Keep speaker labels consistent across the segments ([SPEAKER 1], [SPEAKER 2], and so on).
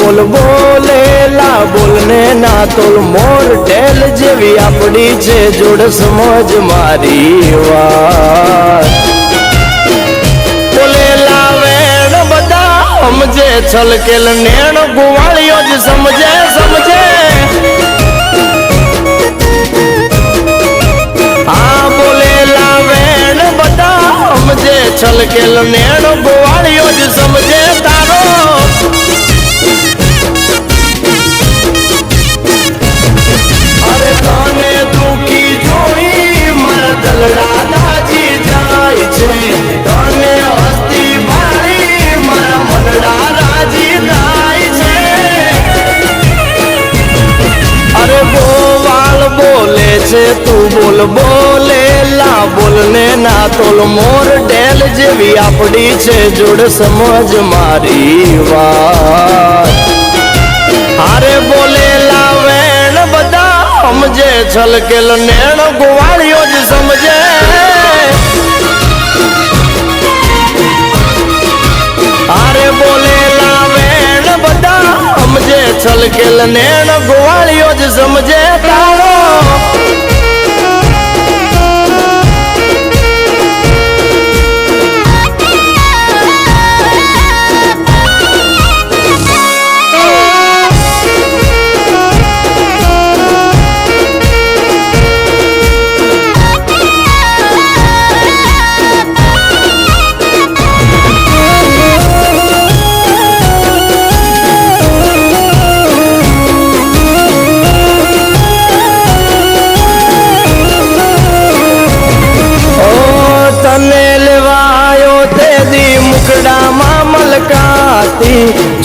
[SPEAKER 1] બોલ બોલેલા બોલને ના તોલ મોર ઢેલ જેવી આપડી છે જોડ સમજ મારી વાત બોલેલા વેણ બધા સમજે છલકેલ નેણ ગુવાળિયો જ સમજે સમજે હા બોલેલા વેણ બધા સમજે છલકેલ નેણ ગુવાળિયો જ સમજે તારો અરે તને દુખી જોઈ મારા દલડા દાજી જાય છે તને હસ્તી ભાળી મારા મનડા રાજી થાય છે અરે ગોવાળ બોલે છે તું બોલ બોલેલા બોલને ના તોલ મોર ઢેલ જેવી આપડી છે જોડ સમજ મારી વાત હારે બોલેલા વેણ બધા સમજે છલકેલ નેણ ગોવાળિયો જ સમજે હારે બોલેલા વેણ બધા સમજે છલકેલ નેણ ગોવાળિયો જ સમજે તારો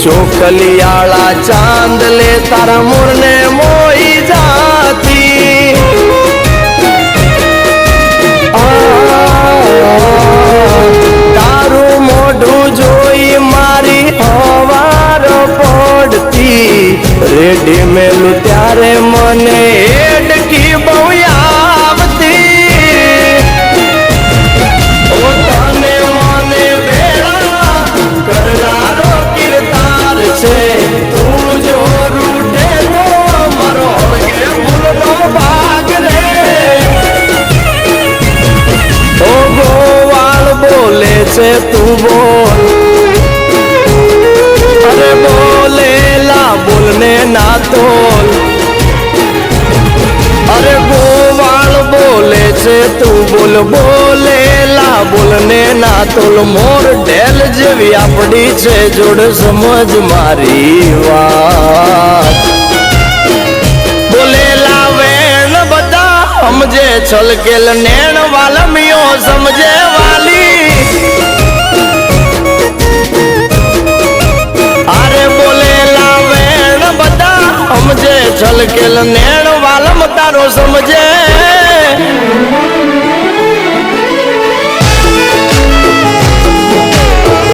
[SPEAKER 1] ચોકલિયાળા ચાંદ લે તારા મૂળને મોઈ જાતી તારું મોઢું જોઈ મારી હવાર પડતી રેડી મેલું ત્યારે મને એડકી બહુ આવતી તને મને વેળા કરનારો તું જો રૂઠે તો મારો હળગે ભૂલનો ભાગ રે ઓ ગોવાળ બોલે છે તું બોલ અરે બોલેલા બોલને ના તોલ અરે ગોવાળ બોલે છે તું બોલ બોલેલા બોલને ના તોલ મોર ઢેલ જેવી આપડી છે જોડ સમજ મારી વાત બોલેલા વેણ બધા સમજે છલકેલ નેણ વાલમિયો સમજે વાલી અરે બોલેલા વેણ બધા સમજે છલકેલ નેણ વાલમ તારો સમજે